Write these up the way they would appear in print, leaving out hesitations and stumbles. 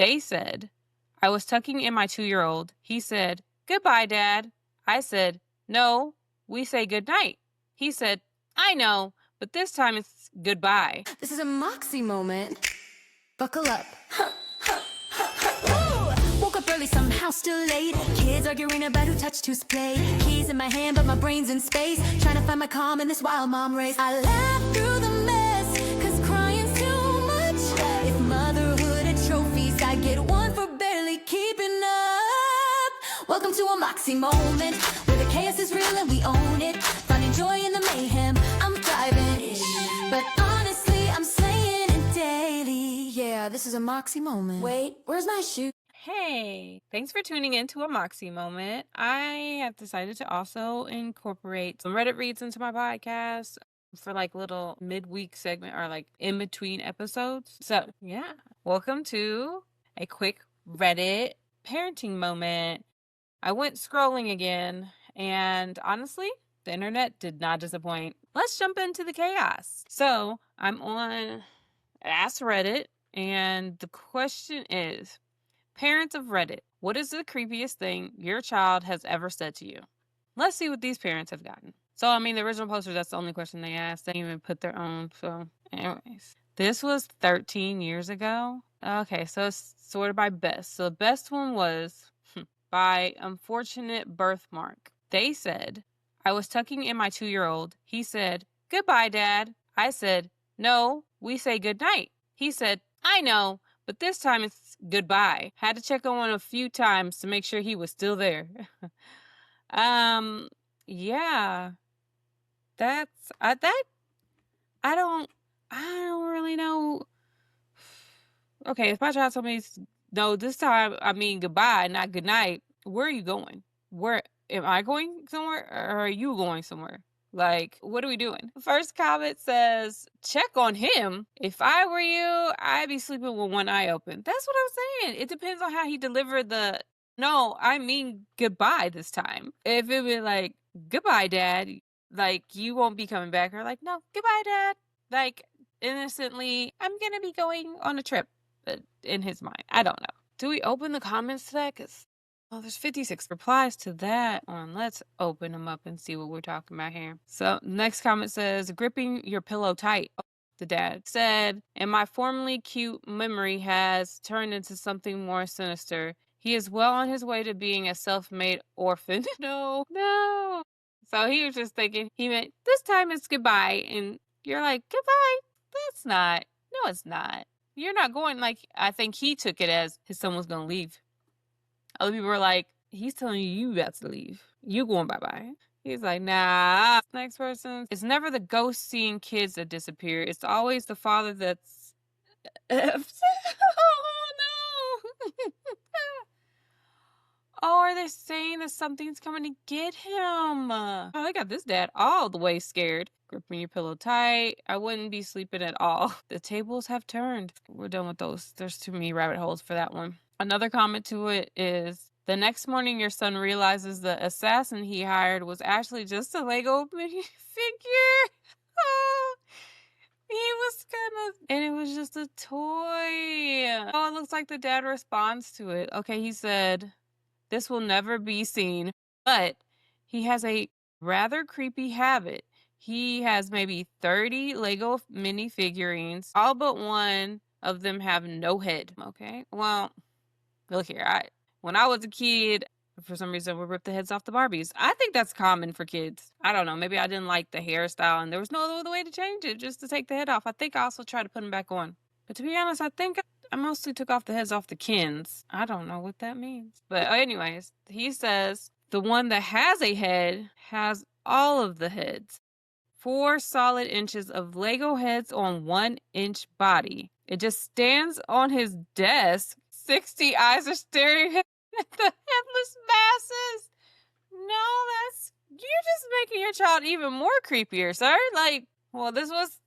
They said, I was tucking in my 2-year-old. He said, "Goodbye, Dad." I said, "No, we say goodnight." He said, "I know, but this time it's goodbye." This is a Moxie moment. Buckle up. Woo! Woke up early, somehow still late. Kids arguing about who touched whose plate. Keys in my hand, but my brain's in space. Trying to find my calm in this wild mom race. I laugh through the mess, cause crying's too much. If motherhood had trophies, I get one for barely keeping up. Welcome to a Moxie moment, where the chaos is real and we own it. Finding joy in the mayhem, I'm thriving. But honestly, I'm slaying it daily. Yeah, this is a Moxie moment. Wait, where's my shoe? Hey, thanks for tuning in to A Moxie Moment. I have decided to also incorporate some Reddit reads into my podcast for like little midweek segment or like in between episodes. So yeah, welcome to a quick Reddit parenting moment. I went scrolling again, and honestly, the internet did not disappoint. Let's jump into the chaos. So I'm on Ask Reddit, and the question is, parents of Reddit, what is the creepiest thing your child has ever said to you? Let's see what these parents have gotten. So, I mean, the original poster, that's the only question they asked. They didn't even put their own. So, anyways, this was 13 years ago. Okay, so it's sorted by best. So the best one was by unfortunate birthmark. They said, I was tucking in my 2-year-old. He said, "Goodbye, Dad." I said, "No, we say goodnight." He said, "I know, but this time it's goodbye." Had to check on one a few times to make sure he was still there. Yeah. That's I don't really know. Okay, if my child told me no, this time I mean goodbye, not goodnight, where are you going? Where am I going somewhere, or are you going somewhere? Like, what are we doing? The first comment says, check on him. If I were you, I'd be sleeping with one eye open. That's what I'm saying. It depends on how he delivered the, no, I mean goodbye this time. If it be like, goodbye, Dad, like, you won't be coming back. Or like, no, goodbye, Dad. Like, innocently, I'm going to be going on a trip in his mind. I don't know. Do we open the comments to that? Because there's 56 replies to that one. Let's open them up and see what we're talking about here. So next comment says, gripping your pillow tight. The dad said, and my formerly cute memory has turned into something more sinister. He is well on his way to being a self-made orphan. No. So he was just thinking, he meant, this time it's goodbye. And you're like, goodbye? That's not. No, it's not. You're not going, like, I think he took it as his son was going to leave. Other people were like, he's telling you about to leave. You going bye-bye. He's like, nah. Next person. It's never the ghost seeing kids that disappear. It's always the father that's... Oh, no. Oh, are they saying that something's coming to get him? Oh, they got this dad all the way scared. Gripping your pillow tight. I wouldn't be sleeping at all. The tables have turned. We're done with those. There's too many rabbit holes for that one. Another comment to it is, the next morning your son realizes the assassin he hired was actually just a Lego minifigure. Oh, he was and it was just a toy. Oh, it looks like the dad responds to it. Okay, he said, this will never be seen, but he has a rather creepy habit. He has maybe 30 Lego minifigurines. All but one of them have no head. Okay, well, look here. When I was a kid, for some reason, we ripped the heads off the Barbies. I think that's common for kids. I don't know. Maybe I didn't like the hairstyle, and there was no other way to change it, just to take the head off. I think I also tried to put them back on. But to be honest, I think I mostly took off the heads off the Kens. I don't know what that means. But anyways, he says the one that has a head has all of the heads. 4 solid inches of Lego heads on 1-inch body. It just stands on his desk. 60 eyes are staring at the headless masses. No, you're just making your child even more creepier, sir. Like, well, this was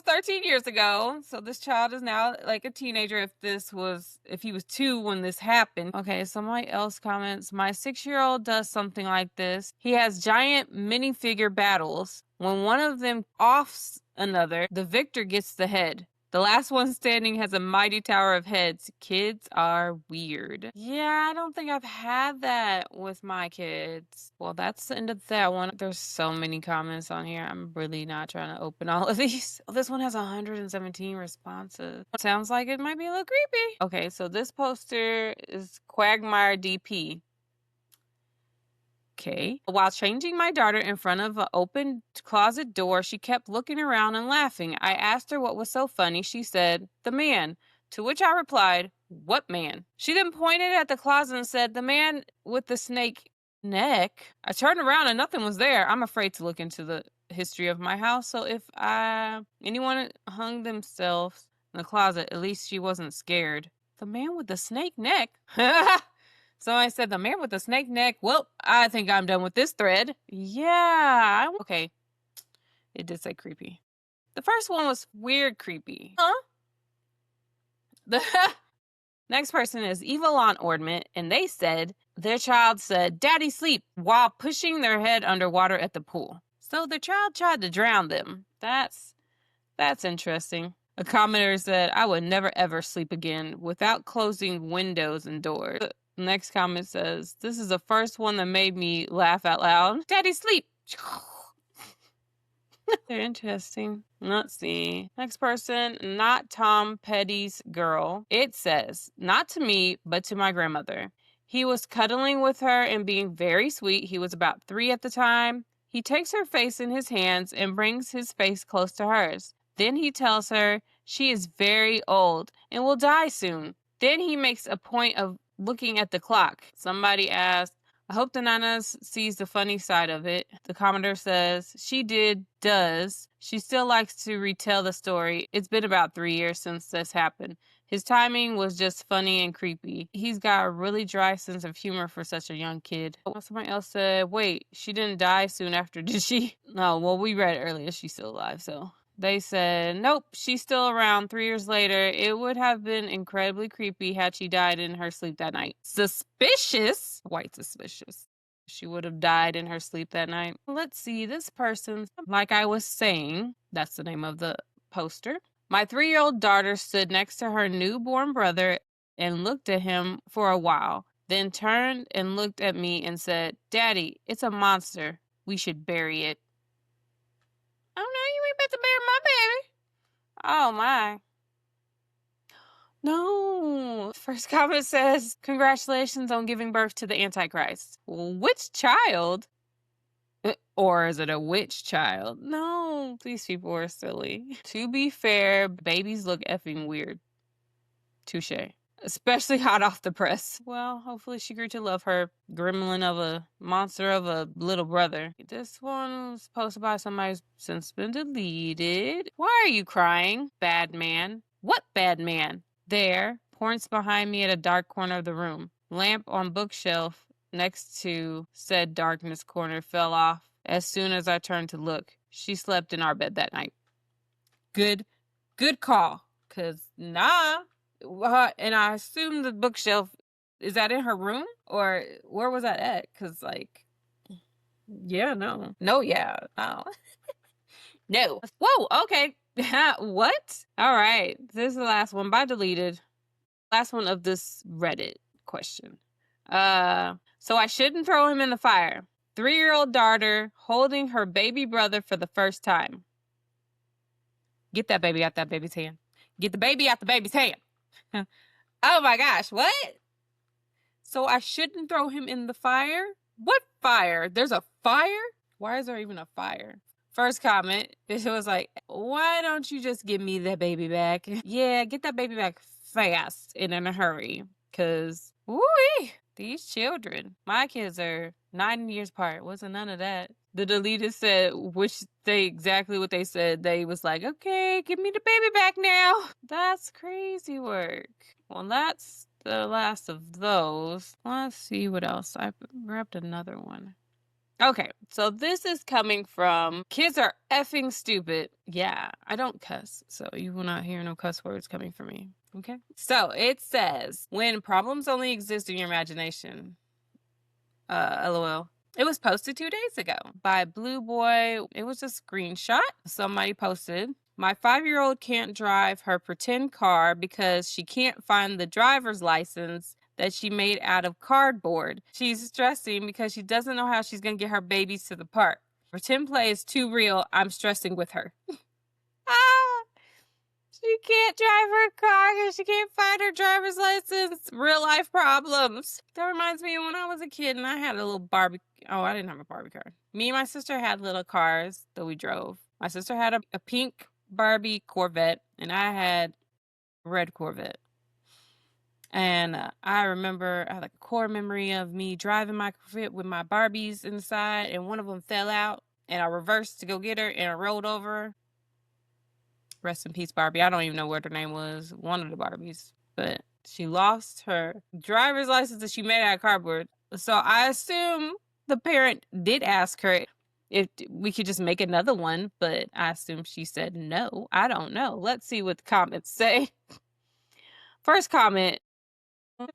13 years ago. So this child is now like a teenager if he was 2 when this happened. Okay, somebody else comments, my 6-year-old does something like this. He has giant minifigure battles. When one of them offs another, the victor gets the head. The last one standing has a mighty tower of heads. Kids are weird. Yeah, I don't think I've had that with my kids. Well, that's the end of that one. There's so many comments on here. I'm really not trying to open all of these. Oh, this one has 117 responses. Sounds like it might be a little creepy. Okay, so this poster is Quagmire DP. Okay. While changing my daughter in front of an open closet door, she kept looking around and laughing. I asked her what was so funny. She said, "The man." To which I replied, "What man?" She then pointed at the closet and said, "The man with the snake neck." I turned around and nothing was there. I'm afraid to look into the history of my house. So if anyone hung themselves in the closet, at least she wasn't scared. The man with the snake neck? So I said, "The man with the snake neck." Well, I think I'm done with this thread. Yeah. Okay. It did say creepy. The first one was weird creepy. Huh? The next person is Evil on Ornament, and they said their child said, "Daddy, sleep," while pushing their head underwater at the pool. So their child tried to drown them. That's interesting. A commenter said, "I would never ever sleep again without closing windows and doors." The next comment says, "This is the first one that made me laugh out loud. Daddy, sleep." They're interesting. Let's see. Next person, not Tom Petty's girl. It says, "Not to me, but to my grandmother. He was cuddling with her and being very sweet. He was about 3 at the time. He takes her face in his hands and brings his face close to hers. Then he tells her she is very old and will die soon. Then he makes a point of looking at the clock." Somebody asked, "I hope the Nana sees the funny side of it." The commenter says, "She does. She still likes to retell the story. It's been about 3 years since this happened. His timing was just funny and creepy. He's got a really dry sense of humor for such a young kid." Somebody else said, "Wait, she didn't die soon after, did she?" No, well, we read earlier she's still alive, so. They said, "Nope, she's still around 3 years later. It would have been incredibly creepy had she died in her sleep that night." Suspicious? White suspicious. She would have died in her sleep that night. Let's see, this person, like I was saying, that's the name of the poster. "My 3-year-old daughter stood next to her newborn brother and looked at him for a while, then turned and looked at me and said, 'Daddy, it's a monster. We should bury it.'" Oh no, you ain't about to bury my baby. Oh my. No. First comment says, "Congratulations on giving birth to the Antichrist." Which child? Or is it a witch child? No, these people are silly. To be fair, babies look effing weird. Touche. Especially hot off the press. Well, hopefully she grew to love her gremlin of a monster of a little brother. This one was posted by somebody who's since been deleted. "Why are you crying, bad man?" "What bad man?" "There," points behind me at a dark corner of the room. Lamp on bookshelf next to said darkness corner fell off as soon as I turned to look. She slept in our bed that night. Good call. 'Cause nah. And I assume the bookshelf, is that in her room? Or where was that at? Because, like, yeah, no. No, yeah, no. No. Whoa, okay. What? All right. This is the last one. By deleted. Last one of this Reddit question. So I shouldn't throw him in the fire. 3-year-old daughter holding her baby brother for the first time. Get that baby out that baby's hand. Get the baby out the baby's hand. Oh my gosh, what? So I shouldn't throw him in the fire? What fire? There's a fire? Why is there even a fire? First comment, it was like, "Why don't you just give me that baby back?" Yeah, get that baby back fast and in a hurry. Because, woo-wee, these children. My kids are 9 years apart. Wasn't none of that. The deleted said, exactly what they said. They was like, "Okay, give me the baby back now." That's crazy work. Well, that's the last of those. Let's see what else. I grabbed another one. Okay, so this is coming from Kids Are Effing Stupid. Yeah, I don't cuss, so you will not hear no cuss words coming from me. Okay? So it says, "When problems only exist in your imagination." LOL. It was posted 2 days ago by Blue Boy. It was a screenshot somebody posted. My 5-year-old can't drive her pretend car because she can't find the driver's license that she made out of cardboard. She's stressing because she doesn't know how she's going to get her babies to the park. Pretend play is too real. I'm stressing with her. Ah! She can't drive her car because she can't find her driver's license. Real life problems. That reminds me of when I was a kid and I had a little Barbie. Oh, I didn't have a Barbie car. Me and my sister had little cars that we drove. My sister had a pink Barbie Corvette and I had a red Corvette. And I remember I had like a core memory of me driving my Corvette with my Barbies inside, and one of them fell out, and I reversed to go get her, and I rolled over her. Rest in peace, Barbie. I don't even know what her name was. One of the Barbies. But she lost her driver's license that she made out of cardboard. So I assume the parent did ask her if we could just make another one, but I assume she said no. I don't know. Let's see what the comments say. First comment.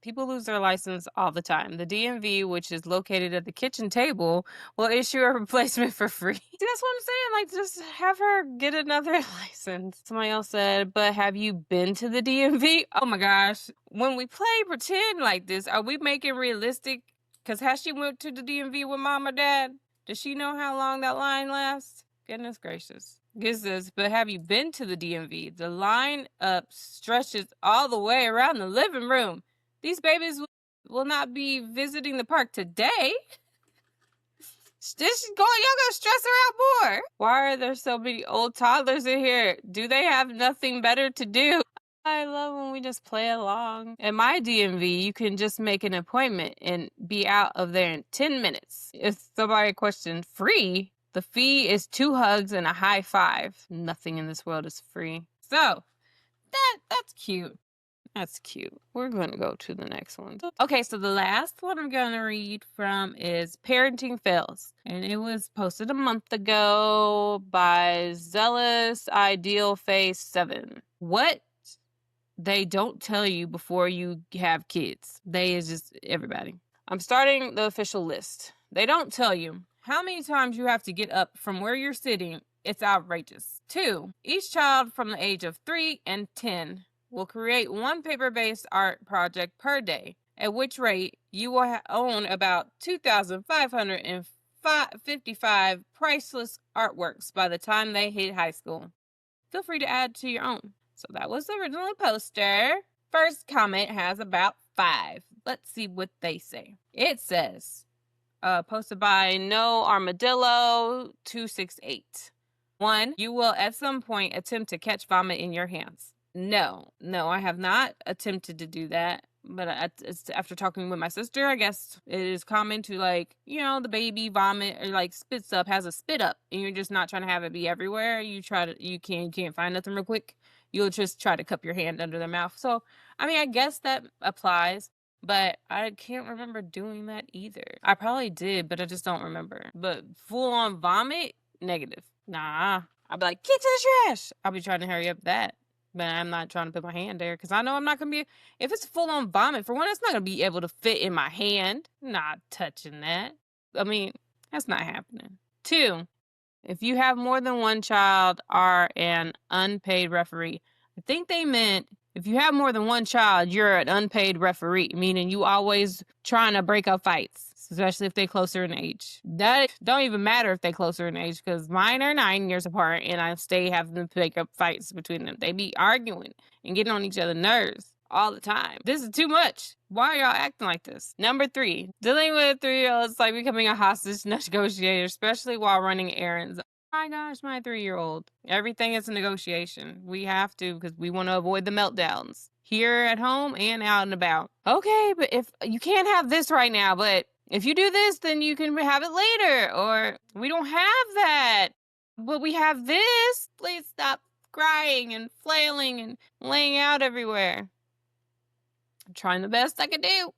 People lose their license all the time. The DMV, which is located at the kitchen table, will issue a replacement for free. See, that's what I'm saying. Like, just have her get another license. Somebody else said, but have you been to the DMV? Oh my gosh. When we play pretend like this, are we making realistic? Because has she went to the DMV with mom or dad? Does she know how long that line lasts? Goodness gracious. This is, but have you been to the DMV? The line up stretches all the way around the living room. These babies will not be visiting the park today. This is going, y'all gonna stress her out more. Why are there so many old toddlers in here? Do they have nothing better to do? I love when we just play along. At my DMV, you can just make an appointment and be out of there in 10 minutes. If somebody questioned free, the fee is 2 hugs and a high five. Nothing in this world is free. So, that's cute. That's cute. We're going to go to the next one. Okay, so the last one I'm going to read from is Parenting Fails. And it was posted a month ago by Zealous Ideal Face 7. What they don't tell you before you have kids. They is just everybody. I'm starting the official list. They don't tell you how many times you have to get up from where you're sitting. It's outrageous. 2, each child from the age of 3 and 10 will create one paper-based art project per day, at which rate you will own about 2,555 priceless artworks by the time they hit high school. Feel free to add to your own. So that was the original poster. First comment has about 5. Let's see what they say. It says, posted by No Armadillo 268. 1, you will at some point attempt to catch vomit in your hands. No, I have not attempted to do that. But after talking with my sister, I guess it is common to, like, the baby vomit or like has a spit up, and you're just not trying to have it be everywhere. You can't find nothing real quick. You'll just try to cup your hand under their mouth. So, I mean, I guess that applies, but I can't remember doing that either. I probably did, but I just don't remember. But full on vomit, negative. Nah, I'll be like, get to the trash. I'll be trying to hurry up that. But I'm not trying to put my hand there because I know I'm not going to be, if it's full on vomit, for one, it's not going to be able to fit in my hand. Not touching that. I mean, that's not happening. 2, if you have more than one child, are an unpaid referee. I think they meant if you have more than one child, you're an unpaid referee, meaning you always trying to break up fights, especially if they're closer in age. That don't even matter if they're closer in age, because mine are 9 years apart, and I stay having to break up fights between them. They be arguing and getting on each other's nerves all the time. This is too much. Why are y'all acting like this? Number 3, dealing with a 3-year-old is like becoming a hostage negotiator, especially while running errands. My gosh, my 3-year-old. Everything is a negotiation. We have to, because we want to avoid the meltdowns here at home and out and about. Okay, but if you can't have this right now, but if you do this, then you can have it later. Or we don't have that, but we have this. Please stop crying and flailing and laying out everywhere. I'm trying the best I can do.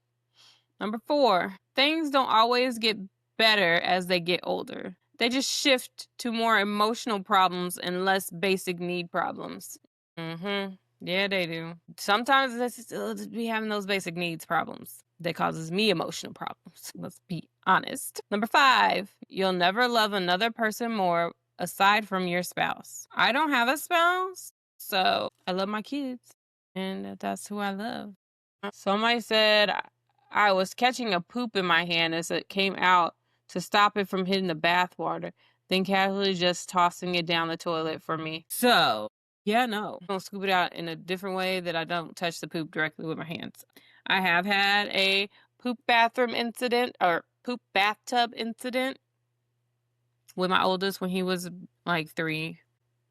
Number 4, things don't always get better as they get older. They just shift to more emotional problems and less basic need problems. Yeah, they do. Sometimes it's be having those basic needs problems that causes me emotional problems. Let's be honest. Number 5, you'll never love another person more, aside from your spouse. I don't have a spouse, so I love my kids, and that's who I love. Somebody said I was catching a poop in my hand as it came out to stop it from hitting the bath water, then casually just tossing it down the toilet for me. So, yeah, no. I'll scoop it out in a different way that I don't touch the poop directly with my hands. I have had a poop bathroom incident or poop bathtub incident with my oldest when he was like 3.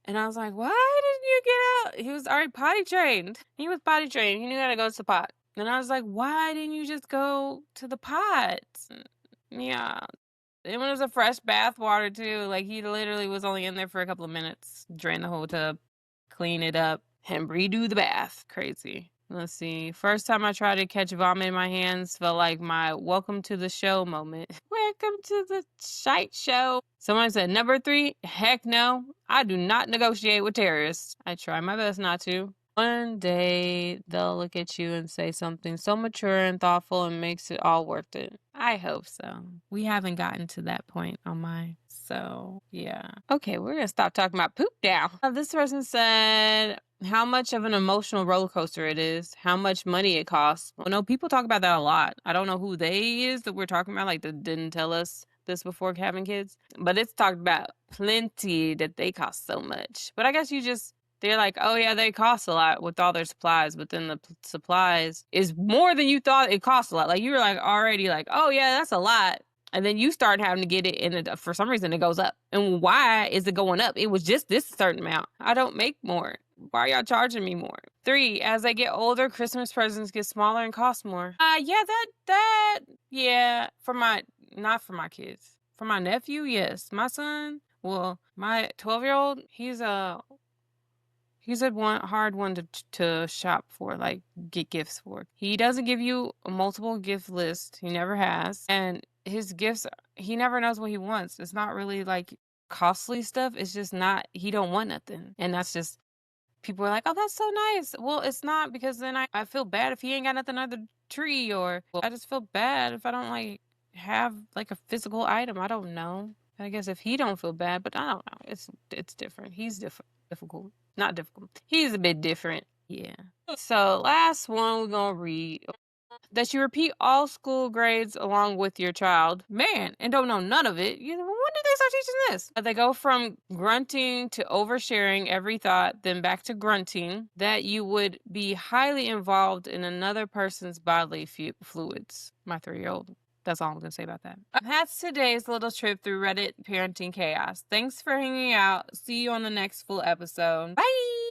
And I was like, why didn't you get out? He was already potty trained. He was potty trained. He knew how to go to the pot. And I was like, why didn't you just go to the pot? Yeah. It was a fresh bath water too. Like he literally was only in there for a couple of minutes. Drain the whole tub, clean it up, and redo the bath. Crazy. Let's see. First time I tried to catch vomit in my hands felt like my welcome to the show moment. Welcome to the shite show. Someone said, number 3, heck no. I do not negotiate with terrorists. I try my best not to. One day they'll look at you and say something so mature and thoughtful and makes it all worth it. I hope so. We haven't gotten to that point on mine. So, yeah. Okay, we're going to stop talking about poop now. This person said how much of an emotional roller coaster it is, how much money it costs. Well, no, people talk about that a lot. I don't know who they is that we're talking about, like that didn't tell us this before having kids, but it's talked about plenty that they cost so much. But I guess they're like, oh yeah, they cost a lot with all their supplies, but then the supplies is more than you thought it cost a lot. Like you were like already like, oh yeah, that's a lot. And then you start having to get it and for some reason it goes up. And why is it going up? It was just this certain amount. I don't make more. Why are y'all charging me more? 3, as I get older, Christmas presents get smaller and cost more. Yeah, not for my kids. For my nephew, yes. My son, well, my 12-year-old, he's a hard one to shop for, like get gifts for. He doesn't give you a multiple gift list. He never has. And his gifts, he never knows what he wants. It's not really like costly stuff. It's just not, he don't want nothing. And that's just, people are like, oh, that's so nice. Well, it's not, because then I feel bad if he ain't got nothing under the tree, or I just feel bad if I don't like have like a physical item. I don't know. I guess if he don't feel bad, but I don't know. It's different. He's difficult. Not difficult. He's a bit different. Yeah. So last one we're gonna read. That you repeat all school grades along with your child. Man, and don't know none of it. When did they start teaching this? They go from grunting to oversharing every thought, then back to grunting. That you would be highly involved in another person's bodily fluids. My 3-year-old. That's all I'm going to say about that. That's today's little trip through Reddit parenting chaos. Thanks for hanging out. See you on the next full episode. Bye!